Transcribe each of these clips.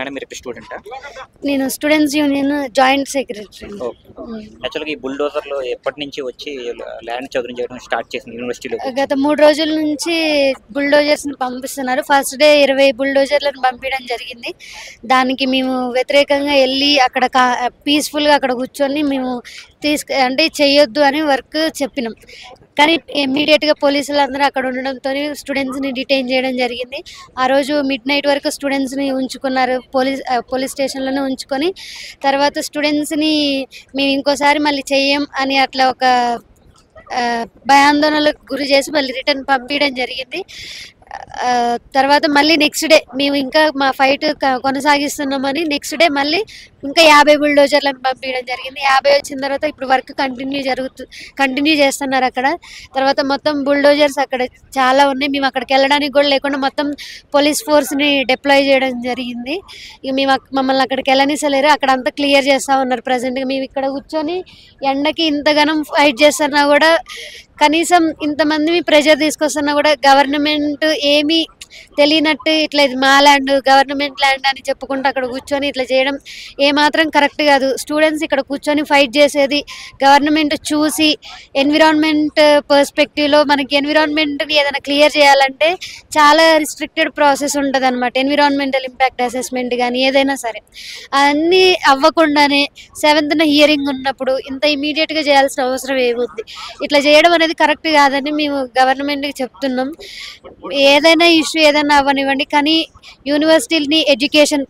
Madam మీరు స్టూడెంటా? నేను students union joint secretary. యాక్చువల్గా ఈ బుల్డోజర్లు ఎప్పటి నుంచి వచ్చి ల్యాండ్ చదువు చేయడం స్టార్ట్ చేసింది యూనివర్సిటీలో? గత 3 రోజుల నుంచి బుల్డోజర్స్ని పంపిస్తున్నారు. ఫస్ట్ డే 20 బుల్డోజర్లను పంపించడం జరిగింది. దానికి మేము వ్యతిరేకంగా వెళ్ళి అక్కడ పీస్ఫుల్గా అక్కడ కూర్చొని మేము అంటే చేయొద్దు అని వర్క్ చెప్పినాం. కానీ ఇమ్మీడియట్గా పోలీసులు అందరూ అక్కడ ఉండడంతో స్టూడెంట్స్ని డిటైన్ చేయడం జరిగింది. ఆ రోజు మిడ్-నైట్ వరకు స్టూడెంట్స్ని ఉంచుకున్నారు. పోలీస్ స్టేషన్లోనే ఉంచుకొని తర్వాత స్టూడెంట్స్ని మేము ఇంకోసారి మళ్ళీ చెయ్యం అని అట్లా ఒక భయాందోళనలకు గురి చేసి మళ్ళీ రిటర్న్ పంపించడం జరిగింది. తర్వాత మళ్ళీ నెక్స్ట్ డే మేము ఇంకా మా ఫైట్ కొనసాగిస్తున్నామని నెక్స్ట్ డే మళ్ళీ ఇంకా 50 బుల్డోజర్లను పంపించడం జరిగింది. 50 వచ్చిన తర్వాత ఇప్పుడు వర్క్ కంటిన్యూ చేస్తున్నారు అక్కడ. తర్వాత మొత్తం బుల్డోజర్స్ అక్కడ చాలా ఉన్నాయి. మేము అక్కడికి వెళ్ళడానికి కూడా లేకుండా మొత్తం పోలీస్ ఫోర్స్ని డిప్లాయ్ చేయడం జరిగింది. ఇక మమ్మల్ని అక్కడికి వెళ్ళనిసలేరు. అక్కడ అంతా క్లియర్ చేస్తూ ఉన్నారు. ప్రజెంట్గా మేము ఇక్కడ కూర్చొని ఎండకి ఇంతగానం ఫైట్ చేస్తున్నా కూడా కనీసం ఇంతమంది ప్రెషర్ తీసుకొస్తున్నా కూడా గవర్నమెంట్ ఏమీ తెలియనట్టు ఇట్లా ఇది మా ల్యాండ్ గవర్నమెంట్ ల్యాండ్ అని చెప్పుకుంటూ అక్కడ కూర్చొని ఇట్లా చేయడం ఏమాత్రం కరెక్ట్ కాదు. స్టూడెంట్స్ ఇక్కడ కూర్చొని ఫైట్ చేసేది గవర్నమెంట్ చూసి ఎన్విరాన్మెంట్ పర్స్పెక్టివ్లో మనకి ఎన్విరాన్మెంట్ని ఏదైనా క్లియర్ చేయాలంటే చాలా రిస్ట్రిక్టెడ్ ప్రాసెస్ ఉంటుంది అనమాట. ఎన్విరాన్మెంటల్ ఇంపాక్ట్ అసెస్మెంట్ కానీ ఏదైనా సరే అన్నీ అవ్వకుండానే 7th హియరింగ్ ఉన్నప్పుడు ఇంత ఇమీడియట్గా చేయాల్సిన అవసరం ఏముంది? ఇట్లా చేయడం అనేది కరెక్ట్ కాదని మేము గవర్నమెంట్కి చెప్తున్నాం. ఏదైనా ఇష్యూ ఏదైనా అవ్వనివ్వండి, కానీ యూనివర్సిటీని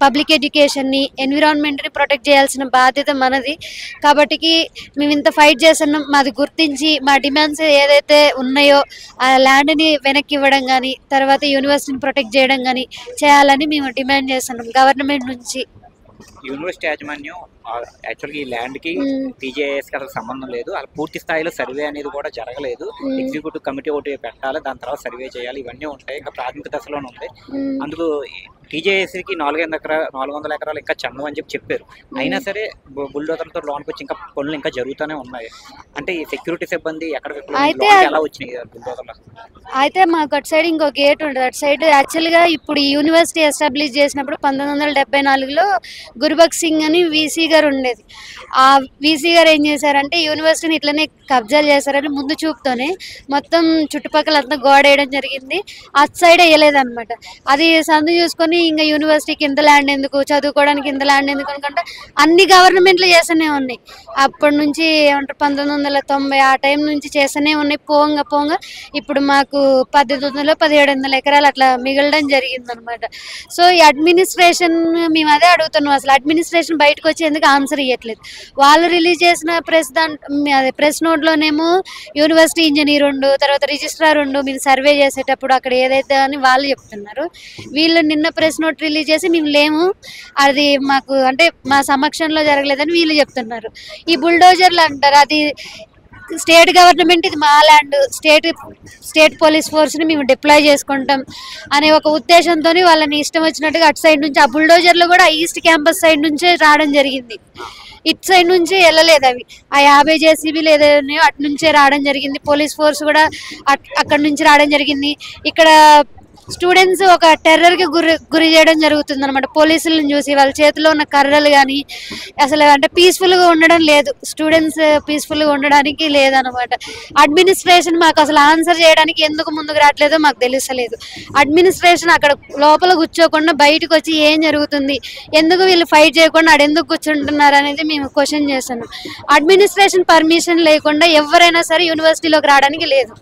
పబ్లిక్ ఎడ్యుకేషన్ని ఎన్విరాన్మెంట్ని ప్రొటెక్ట్ చేయాల్సిన బాధ్యత మనది. కాబట్టి మేము ఇంత ఫైట్ చేస్తున్నాం. మాది గుర్తించి మా డిమాండ్స్ ఏదైతే ఉన్నాయో ఆ ల్యాండ్ని వెనక్కి ఇవ్వడం కానీ తర్వాత యూనివర్సిటీని ప్రొటెక్ట్ చేయడం కానీ చేయాలని మేము డిమాండ్ చేస్తున్నాం గవర్నమెంట్ నుంచి. యూనివర్సిటీ యాజమాన్యం యాక్చువల్గా ఈ ల్యాండ్కి టీజేఎస్కి అసలు సంబంధం లేదు. అలా పూర్తి స్థాయిలో సర్వే అనేది కూడా జరగలేదు. ఎగ్జిక్యూటివ్ కమిటీ ఒకటి పెట్టాలి, దాని తర్వాత సర్వే చేయాలి, ఇవన్నీ ఉంటాయి. ఇంకా ప్రాథమిక దశలోనే ఉంది. అందుకు టీజేఎస్కి 400 ఎకరాలు ఇంకా చందం అని చెప్పారు. అయినా సరే బుల్డోజర్లతో లోన్కి వచ్చి ఇంకా పనులు ఇంకా జరుగుతూనే ఉన్నాయి. అంటే ఈ సెక్యూరిటీ సిబ్బంది ఎక్కడ ఎలా వచ్చినాయి బుల్డోజర్లు? అయితే మాకు అటు సైడ్ ఇంకో గేట్ ఉంటుంది. అటు సైడ్ యాక్చువల్గా ఇప్పుడు ఈ యూనివర్సిటీ ఎస్టాబ్లిష్ చేసినప్పుడు 1974లో గురుబక్ సింగ్ అని వీసీ గారు ఉండేది. ఆ వీసీ గారు ఏం చేశారంటే యూనివర్సిటీని ఇట్లనే కబ్జాలు చేశారని ముందు చూపుతోనే మొత్తం చుట్టుపక్కల అంతా గోడ వేయడం జరిగింది. అటు సైడ్ వేయలేదన్నమాట. అది సందు చూసుకొని ఇంకా యూనివర్సిటీకి ఇంత ల్యాండ్ ఎందుకు, చదువుకోవడానికి ఇంత ల్యాండ్ ఎందుకు అనుకుంటే అన్ని గవర్నమెంట్లు చేస్తూనే ఉన్నాయి. అప్పటి నుంచి ఏమంటారు 1990 ఆ టైం నుంచి చేస్తూనే ఉన్నాయి. పోంగా ఇప్పుడు మాకు 1800-1700 ఎకరాలు అట్లా మిగలడం జరిగింది అనమాట. సో ఈ అడ్మినిస్ట్రేషన్ మేము అదే అడుగుతున్నాం. అసలు అడ్మినిస్ట్రేషన్ బయటకు వచ్చి ఎందుకు ఆన్సర్ ఇవ్వట్లేదు? వాళ్ళు రిలీజ్ చేసిన ప్రెస్ నోట్లోనేమో యూనివర్సిటీ ఇంజనీర్ ఉండు, తర్వాత రిజిస్ట్రార్ ఉండు, మీరు సర్వే చేసేటప్పుడు అక్కడ ఏదైతే అని వాళ్ళు చెప్తున్నారు. వీళ్ళు నిన్న ప్రెస్ నోట్ రిలీజ్ చేసి మేము లేము, అది మాకు అంటే మా సమక్షంలో జరగలేదని వీళ్ళు చెప్తున్నారు. ఈ బుల్డోజర్లు అంటారు, అది స్టేట్ గవర్నమెంట్, ఇది మా ల్యాండ్, స్టేట్ పోలీస్ ఫోర్స్ని మేము డిప్లాయ్ చేసుకుంటాం అనే ఒక ఉద్దేశంతో వాళ్ళని ఇష్టం వచ్చినట్టుగా అటు సైడ్ నుంచి ఆ బుల్డోజర్లు కూడా ఈస్ట్ క్యాంపస్ సైడ్ నుంచే రావడం జరిగింది. ఇటు సైడ్ నుంచి వెళ్ళలేదు. అవి ఆ 50 జేసీబీలు ఏదైనా అటు నుంచే రావడం జరిగింది. పోలీస్ ఫోర్స్ కూడా అక్కడ నుంచి రావడం జరిగింది. ఇక్కడ స్టూడెంట్స్ ఒక టెర్రర్కి గురి చేయడం జరుగుతుంది అనమాట. పోలీసులను చూసి వాళ్ళ చేతిలో ఉన్న కర్రలు కానీ అసలు అంటే పీస్ఫుల్గా ఉండడం లేదు. స్టూడెంట్స్ పీస్ఫుల్గా ఉండడానికి లేదనమాట. అడ్మినిస్ట్రేషన్ మాకు అసలు ఆన్సర్ చేయడానికి ఎందుకు ముందుకు రావట్లేదో మాకు తెలుస్తలేదు. అడ్మినిస్ట్రేషన్ అక్కడ లోపల కూర్చోకుండా బయటకు వచ్చి ఏం జరుగుతుంది, ఎందుకు వీళ్ళు ఫైట్ చేయకుండా ఆడెందుకు కూర్చుంటున్నారు అనేది మేము క్వశ్చన్ చేస్తున్నాం. అడ్మినిస్ట్రేషన్ పర్మిషన్ లేకుండా ఎవరైనా సరే యూనివర్సిటీలోకి రావడానికి లేదు.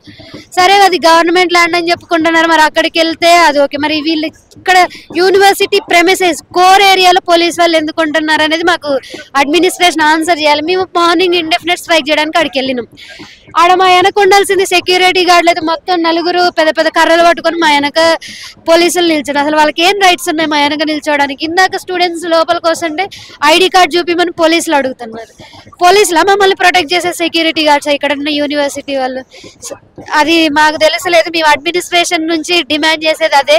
సరే అది గవర్నమెంట్ ల్యాండ్ అని చెప్పుకుంటున్నారు, మరి అక్కడికి వెళ్తే అది ఓకే. మరి వీళ్ళు ఇక్కడ యూనివర్సిటీ ప్రెమిసెస్ కోర్ ఏరియాలో పోలీస్ వాళ్ళు ఎందుకు ఉంటున్నారు అనేది మాకు అడ్మినిస్ట్రేషన్ ఆన్సర్ చేయాలి. మేము మార్నింగ్ ఇండెఫినెట్ స్ట్రైక్ చేయడానికి అక్కడికి వెళ్ళినాం. ఆడ మా వెనక ఉండాల్సింది సెక్యూరిటీ గార్డులు అయితే మొత్తం 4 పెద్ద కర్రలు పట్టుకొని మా వెనక పోలీసులు నిల్చోడు. అసలు వాళ్ళకి ఏం రైట్స్ ఉన్నాయి మా వెనక నిల్చోడానికి? ఇందాక స్టూడెంట్స్ లోపలికి వస్తుంటే ఐడి కార్డ్ చూపిమని పోలీసులు అడుగుతున్నారు. పోలీసులా మమ్మల్ని ప్రొటెక్ట్ చేసే సెక్యూరిటీ గార్డ్స్ ఇక్కడ ఉన్న యూనివర్సిటీ వాళ్ళు? అది మాకు తెలుసలేదు. మేము అడ్మినిస్ట్రేషన్ నుంచి డిమాండ్ చేసేది అదే.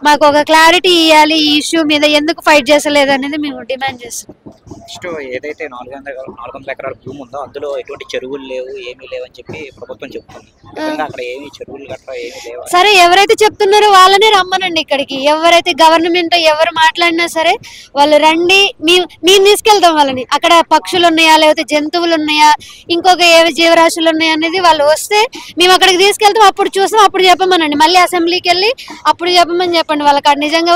మాకు ఒక క్లారిటీ ఇవ్వాలి ఈ ఇష్యూ మీద, ఎందుకు ఫైట్ చేసలేదు అనేది మేము డిమాండ్ చేస్తాం. నెక్స్ట్ ఏదైతే 400 ఎకరాల భూమి ఉందో అందులో ఎటువంటి చెరువులు లేవు, ఏమీ లేవు అని చెప్పి ప్రభుత్వం చెప్తుంది. నిజంగా అక్కడ ఏమి చెరువులు గట్రా ఏమీ లేవు. సరే, ఎవరైతే చెప్తున్నారో వాళ్ళనే రమ్మనండి ఇక్కడికి. ఎవరైతే గవర్నమెంట్ ఎవరు మాట్లాడినా సరే వాళ్ళు రండి, మేము తీసుకెళ్తాం వాళ్ళని. అక్కడ పక్షులు ఉన్నాయా, లేకపోతే జంతువులు ఉన్నాయా, ఇంకొక ఏ జీవరాశులు ఉన్నాయా అనేది వాళ్ళు వస్తే మేము అక్కడికి తీసుకెళ్తాం. అప్పుడు చూస్తాం, అప్పుడు చెప్పమనండి. మళ్ళీ అసెంబ్లీకి వెళ్ళి అప్పుడు చెప్పమని చెప్పండి వాళ్ళకి. అక్కడ నిజంగా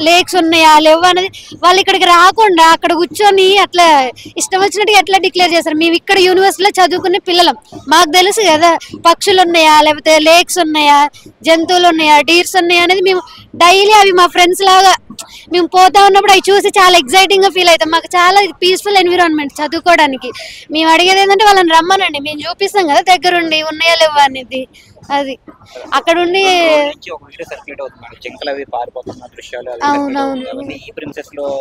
లేక్స్ ఉన్నాయా లేవు అనేది వాళ్ళు ఇక్కడికి రాకుండా అక్కడ కూర్చొని అట్లా ఇష్టం వచ్చినట్టు ఎట్లా డిక్లేర్ చేస్తారు? మేము ఇక్కడ యూనివర్సిటీలో చదువుకునే పిల్లలం, మాకు తెలుసు కదా పక్షులు ఉన్నాయా, లేకపోతే లేక్స్ ఉన్నాయా, జంతువులు ఉన్నాయా, డీర్స్ ఉన్నాయా అనేది. మేము డైలీ అవి మా ఫ్రెండ్స్ లాగా మేము పోతా ఉన్నప్పుడు అవి చూసి చాలా ఎక్సైటింగ్ గా ఫీల్ అవుతాం. మాకు చాలా పీస్ఫుల్ ఎన్విరాన్మెంట్ చదువుకోవడానికి. మేము అడిగేది ఏంటంటే వాళ్ళని రమ్మనండి, మేము చూపిస్తాం కదా దగ్గరుండి ఉన్నాయా లేవా అనేది. అది అక్కడ ఉండి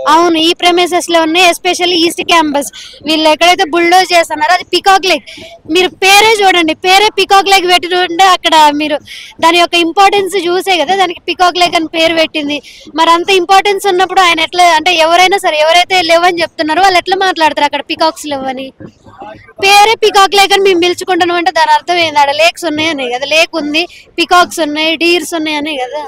అవును ఈ ప్రెమిసెస్ లో ఉన్నాయి. ఎస్పెషల్లీ ఈస్ట్ క్యాంపస్ వీళ్ళు ఎక్కడైతే బుల్డోజ్ చేస్తున్నారో అది పికాక్ లేక్. మీరు పేరే చూడండి, పేరే పికాక్ లేక్ పెట్టి అక్కడ మీరు దాని యొక్క ఇంపార్టెన్స్ చూసే కదా దానికి పికాక్ లేక్ అని పేరు పెట్టింది. మరి అంత ఇంపార్టెన్స్ ఉన్నప్పుడు ఆయన ఎట్లా అంటే ఎవరైనా సరే ఎవరైతే లేవని చెప్తున్నారో వాళ్ళు ఎట్లా మాట్లాడతారు అక్కడ పికాక్స్ లేవని? పేరే పికాక్ లేక్ అని మేము పిలుచుకుంటున్నాం అంటే దాని అర్థం ఏంది? ఆడ లేక్స్ ఉన్నాయని కదా, లేక్ ఉంది, పికాక్స్ ఉన్నాయి, డీర్స్ ఉన్నాయని కదా.